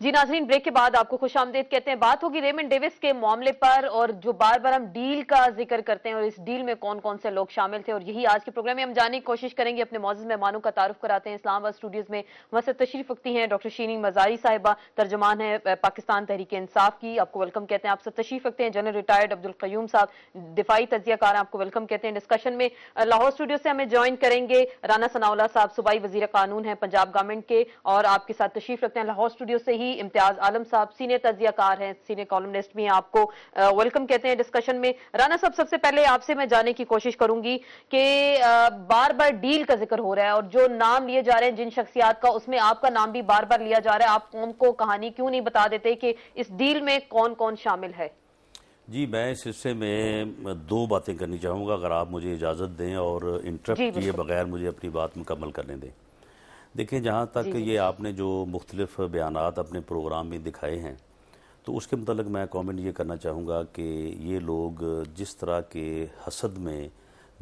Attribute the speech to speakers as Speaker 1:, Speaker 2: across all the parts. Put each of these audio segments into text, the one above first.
Speaker 1: जी नाज़रीन, ब्रेक के बाद आपको खुश आमदीद कहते हैं। बात होगी रेमंड डेविस के मामले पर, और जो बार बार हम डील का जिक्र करते हैं और इस डील में कौन कौन से लोग शामिल थे, और यही आज के प्रोग्राम में हम जानने की कोशिश करेंगे। अपने मौजूद मेहमानों का तारुफ कराते हैं। इस्लामाबाद स्टूडियोज में हमारे तशरीफ रखती हैं डॉक्टर शीरीन मजारी साहिबा, तर्जमान है पाकिस्तान तहरीक इंसाफ की, आपको वेलकम कहते हैं। आप सब तशरीफ रखते हैं जनरल रिटायर्ड अब्दुल क़य्यूम साहब, दिफाई तजियाकार, आपको वेलकम कहते हैं। डिस्कशन में लाहौर स्टूडियो से हमें ज्वाइन करेंगे राना सनाउल्लाह साहब, सूबाई वजीर कानून है पंजाब गवर्नमेंट के, और आपके साथ तशरीफ रखते हैं लाहौर स्टूडियो से ही इम्तियाज आलम साहब, सीनियर तजियाकार हैं, सीनियर कॉलमनिस्ट भी हैं, आपको वेलकम कहते हैं डिस्कशन में। राना साहब, सबसे पहले आपसे मैं जानने की कोशिश करूंगी कि बार बार डील का जिक्र हो रहा है और जो नाम लिए जा रहे हैं जिन शख्सियात का, उसमें आपका नाम भी बार बार लिया जा रहा है। आप कौम को कहानी क्यों नहीं बता देते कि इस डील में कौन कौन शामिल है?
Speaker 2: जी, मैं इस हिस्से में दो बातें करनी चाहूँगा, अगर आप मुझे इजाज़त दें और इंटरप्ट किए बगैर मुझे अपनी बात मुकम्मल करने दें। देखिए, जहाँ तक ये आपने जो मुख्तलिफ बयानात अपने प्रोग्राम में दिखाए हैं, तो उसके मतलब मैं कमेंट ये करना चाहूँगा कि ये लोग जिस तरह के हसद में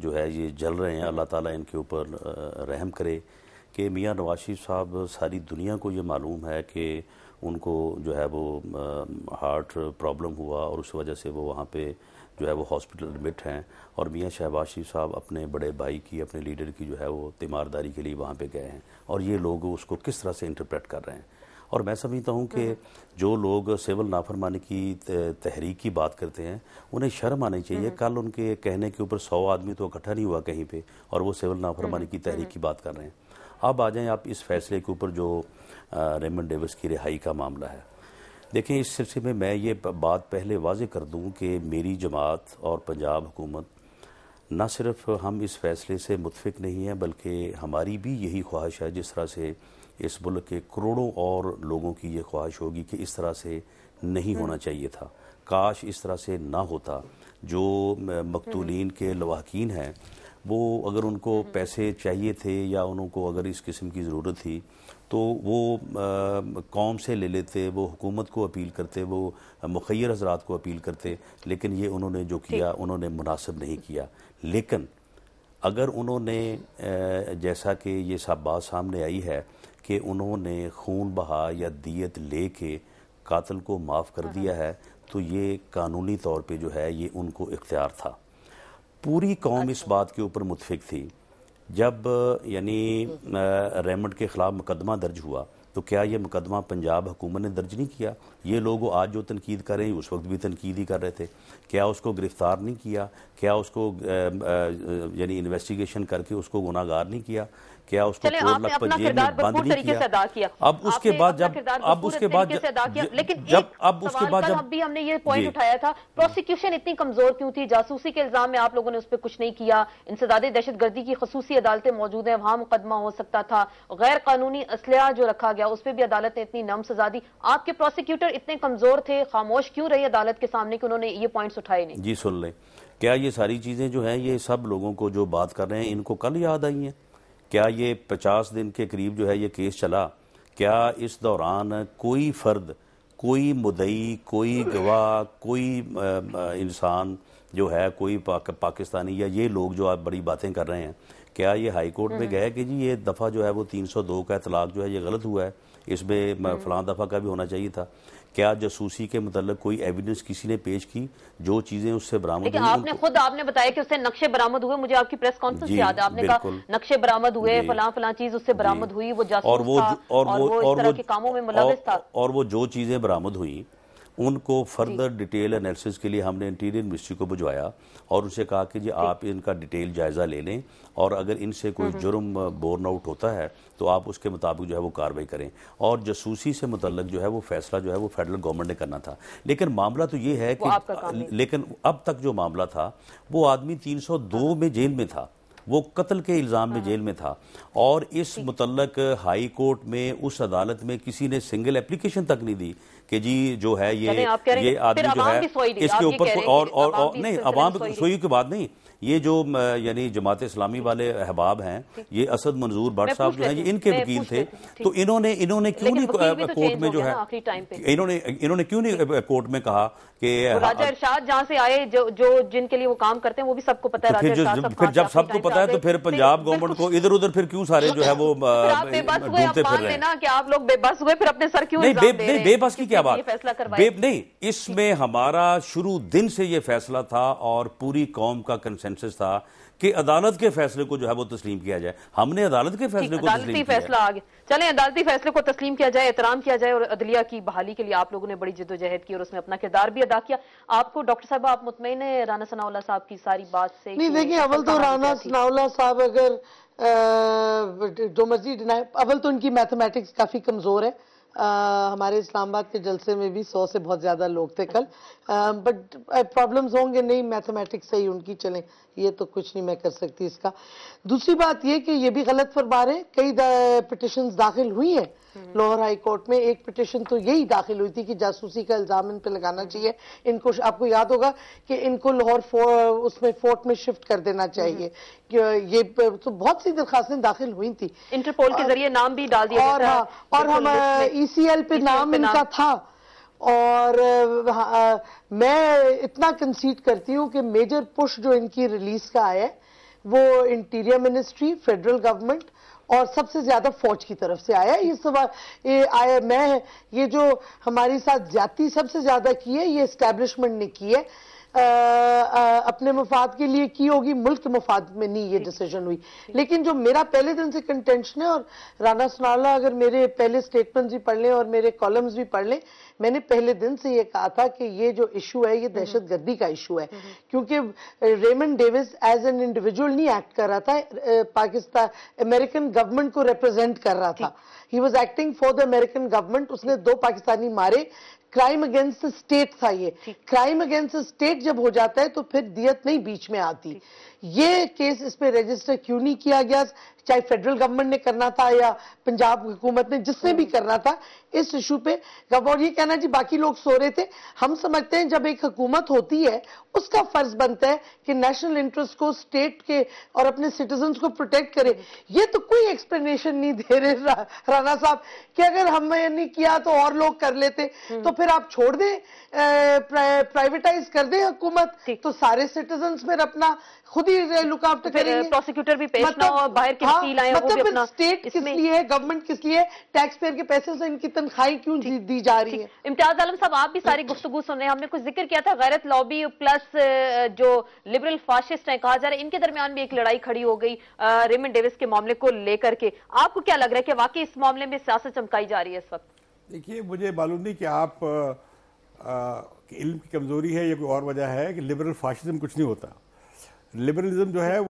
Speaker 2: जो है ये जल रहे हैं, अल्लाह ताला इनके ऊपर रहम करे कि मियाँ नवाज शरीफ साहब, सारी दुनिया को ये मालूम है कि उनको जो है वो हार्ट प्रॉब्लम हुआ और उस वजह से वो वहाँ पे जो है वो हॉस्पिटल एडमिट हैं, और मियाँ शहबाज शरीफ साहब अपने बड़े भाई की, अपने लीडर की जो है वो तीमारदारी के लिए वहाँ पे गए हैं, और ये लोग उसको किस तरह से इंटरप्रेट कर रहे हैं। और मैं समझता हूँ कि जो लोग सिविल नाफरमानी की तहरीक की बात करते हैं, उन्हें शर्म आनी चाहिए। कल उनके कहने के ऊपर 100 आदमी तो इकट्ठा नहीं हुआ कहीं पे, और वो सिविल नाफरमानी की तहरीक की बात कर रहे हैं। अब आ जाएं आप इस फैसले के ऊपर जो रेमंड डेविस की रिहाई का मामला है। देखें, इस सिलसिले में मैं ये बात पहले वाज़ेह कर दूं कि मेरी जमात और पंजाब हुकूमत न सिर्फ हम इस फैसले से मुतफिक नहीं हैं, बल्कि हमारी भी यही ख्वाहिश है, जिस तरह से इस मुल्क के करोड़ों और लोगों की ये ख्वाहिश होगी कि इस तरह से नहीं होना चाहिए था, काश इस तरह से ना होता। जो मकतूलीन के लवाहकीन हैं, वो अगर उनको पैसे चाहिए थे या उनको अगर इस किस्म की ज़रूरत थी, तो वो कौम से ले लेते, वो हुकूमत को अपील करते, वो मुखय्यर हज़रात को अपील करते, लेकिन ये उन्होंने जो किया उन्होंने मुनासिब नहीं किया। लेकिन अगर उन्होंने जैसा कि ये सब बात सामने आई है कि उन्होंने खून बहा या दियत ले के कातिल को माफ़ कर दिया है, तो ये कानूनी तौर पे जो है ये उनको इख्तियार था। पूरी कौम इस बात के ऊपर मुतफिक थी। जब यानी रेमंड के ख़िलाफ़ मुकदमा दर्ज हुआ, तो क्या ये मुकदमा पंजाब हुकूमत ने दर्ज नहीं किया? ये लोग आज जो तनकीद कर रहे हैं उस वक्त भी तनकीद ही कर रहे थे। क्या उसको गिरफ़्तार नहीं किया? क्या उसको यानी इन्वेस्टिगेशन करके उसको गुनाहगार नहीं किया? क्या उसको 4 लाख पर जेल में बंद नहीं किया? अब उसके बाद जब
Speaker 1: भी हमने ये पॉइंट उठाया था, प्रोसिक्यूशन इतनी कमजोर क्यों थी? जासूसी के इल्जाम में आप लोगों ने उस पर कुछ नहीं किया। इंसदादे दहशतगर्दी की खसूसी अदालतें मौजूद हैं, वहां मुकदमा हो सकता था। गैर कानूनी असलहा जो रखा गया उस पर भी अदालत ने इतनी नम सजा दी। आपके प्रोसिक्यूटर इतने कमजोर थे, खामोश क्यों रही अदालत के सामने कि उन्होंने ये पॉइंट्स उठाए नहीं?
Speaker 2: जी सुन लें, क्या ये सारी चीजें जो हैं ये सब लोगों को जो बात कर रहे हैं इनको कल याद आई हैं? क्या ये 50 दिन के करीब जो है ये केस चला? क्या इस दौरान कोई फर्द, कोई मुद्दई, कोई गवाह, कोई इंसान जो है, कोई पाकिस्तानी या ये लोग जो आप बड़ी बातें कर रहे हैं, क्या ये हाई कोर्ट में गए कि जी ये दफ़ा जो है वो 302 का इतलाक जो है ये गलत हुआ है, इसमें फलां दफ़ा का भी होना चाहिए था? क्या जासूसी के मतलब कोई एविडेंस किसी ने पेश की? जो चीजें उससे बरामद हुई,
Speaker 1: आपने बताया कि उससे नक्शे बरामद हुए, मुझे आपकी प्रेस कॉन्फ्रेंस याद है, आपने कहा नक्शे बरामद हुए, फलां चीज उससे बरामद हुई, वो जासूस था और वो इस तरह के कामों में मुलव्विस था।
Speaker 2: और वो जो चीजें बरामद हुई उनको फर्दर डिटेल एनालिसिस के लिए हमने इंटीरियर मिनिस्ट्री को भिजवाया और उनसे कहा कि जी आप इनका डिटेल जायजा ले लें, और अगर इनसे कोई जुर्म बोर्न आउट होता है तो आप उसके मुताबिक जो है वो कार्रवाई करें। और जासूसी से मुतल्लक जो है वो फैसला जो है वो फेडरल गवर्नमेंट ने करना था। लेकिन मामला तो ये है कि लेकिन अब तक जो मामला था, वो आदमी 302 में जेल में था, वो कत्ल के इल्ज़ाम में जेल में था, और इस मुतल्लक हाई कोर्ट में उस अदालत में किसी ने सिंगल एप्लीकेशन तक नहीं दी कि जी जो है ये आदमी जो है इसके ऊपर, और नहीं, अवाम सोई की बात नहीं, یہ جو یعنی جماعت اسلامی والے احباب ہیں، یہ اسد منظور بٹ صاحب جو ہیں یہ ان کے وکیل تھے، تو انہوں نے کیوں نہیں کورٹ میں جو ہے انہوں نے کیوں نہیں کورٹ میں کہا کہ
Speaker 1: راجہ ارشاد جہاں سے آئے جو جن کے لیے وہ کام کرتے ہیں وہ بھی سب کو پتا ہے،
Speaker 2: پھر جب سب کو پتا ہے تو پھر پنجاب گورنمنٹ کو ادھر ادھر پھر کیوں سارے جو ہے وہ ڈھونڈتے پھر رہے ہیں
Speaker 1: کہ آپ لوگ بے بس ہوئے، پھر اپنے سر کیوں
Speaker 2: نہیں بے بس کی کیا بات، نہیں اس میں ہمارا شروع دن سے یہ فیصلہ تھا اور پوری قوم کا کنسنسس تھا کہ عدالت کے فیصلے کو جو ہے وہ تسلیم کیا جائے. ہم نے عدالت کے فیصلے کو تسلیم کیا
Speaker 1: فیصلہ آگے چلیں، عدالتی فیصلے کو تسلیم کیا جائے، احترام کیا جائے، اور عدلیہ کی بحالی کے لیے آپ لوگوں نے بڑی جد و جہد کی اور اس میں اپنا کردار بھی ادا کیا. آپ کو ڈاکٹر صاحب آپ مطمئن ہیں رانا ثناء اللہ صاحب کی ساری بات سے؟
Speaker 3: نہیں دیکھیں، اول تو رانا ثناء اللہ صاحب اگر جو مرضی ڈینائی، اول تو ان کی میتھمیٹکس کافی کمزور ہے. ہمارے اسلام آباد کے جلسے میں بھی 100 سے بہت زیادہ لوگ تھے کل، بٹ پرابلمز ہوں گے، نہیں میتھمیٹکس صحیح ان کی چلیں، یہ تو کچھ نہیں میں کر سکتی اس کا. دوسری بات یہ کہ یہ بھی غلط فرما رہے ہیں، کئی پٹیشنز داخل ہوئی ہیں لاہور ہائی کورٹ میں. ایک پٹیشن تو یہی داخل ہوئی تھی کہ جاسوسی کا الزام ان پہ لگانا چاہیے، ان کو آپ کو یاد ہوگا کہ ان کو لاہور اس میں فورٹ میں شفٹ کر دینا چاہیے. یہ تو بہت سی درخواستیں داخل ہوئی تھی،
Speaker 1: انٹرپول کے ذریعے نام بھی ڈال دیا گیا تھا،
Speaker 3: اور ہم ای سی ایل پہ نام ان کا تھا. اور میں اتنا کنسیڈ کرتی ہوں کہ میجر پش جو ان کی ریلیز کا آیا ہے وہ انٹیریئر منسٹری، فیڈرل گورنمنٹ اور سب سے زیادہ فوج کی طرف سے آیا. یہ جو ہماری ساتھ زیادتی سب سے زیادہ کی ہے یہ اسٹیبلشمنٹ نے کی ہے، اپنے مفاد کے لیے کی ہوگی، ملک کے مفاد میں نہیں یہ ڈیسیجن ہوئی. لیکن جو میرا پہلے دن سے کنٹینشن ہے، اور رانا ثناء اللہ اگر میرے پہلے سٹیٹمنٹس بھی پڑھ لیں اور میرے کالمز بھی پڑھ لیں، میں نے پہلے دن سے یہ کہا تھا کہ یہ جو ایشو ہے یہ دہشت گردی کا ایشو ہے، کیونکہ Raymond Davis as an individual نہیں ایکٹ کر رہا تھا، پاکستان امریکن گورنمنٹ کو ریپرزینٹ کر رہا تھا. He was acting for the American government. اس نے 2 پاکستانی مارے. کرائم اگینسٹ اسٹیٹ تھا یہ. کرائم اگینسٹ اسٹیٹ جب ہو جاتا ہے تو پھر دیت نہیں بیچ میں آتی. یہ کیس اس پہ رجسٹر کیوں نہیں کیا گیا، چاہے فیڈرل گورنمنٹ نے کرنا تھا یا پنجاب حکومت نے، جس نے بھی کرنا تھا اس ایشو پہ. اور یہ کہنا جی باقی لوگ سو رہے تھے، ہم سمجھتے ہیں جب ایک حکومت ہوتی ہے اس کا فرض بنتا ہے کہ نیشنل انٹرسٹ کو، اسٹیٹ کے اور اپنے سٹیزنز کو پروٹیکٹ کرے. یہ تو کوئی ایکسپلینیشن نہیں دے رہے رانا صاحب کہ اگر ہم نے نہیں کیا تو اور لوگ کر لیتے، تو پھر آپ چھوڑ دیں، پرائیویٹائز کر دیں حکومت، تو سارے سٹیزنز پھر اپنا خود ہی لک آفٹر کریں گے.
Speaker 1: پروسیکیوٹر بھی پیش نہ ہو، باہر کے وکیل آئے،
Speaker 3: مطلب اسٹیٹ کس لیے ہے، گورنمنٹ کس لیے، ٹیکس پیئر کے پیسے سے ان کی تنخواہیں کیوں دی جا رہی ہیں.
Speaker 1: امتیاز عالم صاحب آپ بھی ساری گفتگو سن رہے ہیں، ہم نے کچھ ذکر کیا تھا غیرت لابی پلس جو لبرل فاشسٹ ہیں کہا جا رہا ہے، ان کے درمیان بھی ایک لڑائی کھڑی ہو گئی ریمنڈ ڈیوس کے معاملے کو لے کر کے. آپ کو کیا لگ رہا ہے کہ واقعی اس معاملے میں سیاست چمکائی جا رہی ہے اس وقت؟
Speaker 4: دیکھیے مجھے معلوم نہیں کہ آپ علم کی کمزوری ہے یا کوئی اور وجہ ہے کہ لبرل فاشزم کچھ نہیں ہوتا. لبرلزم جو ہے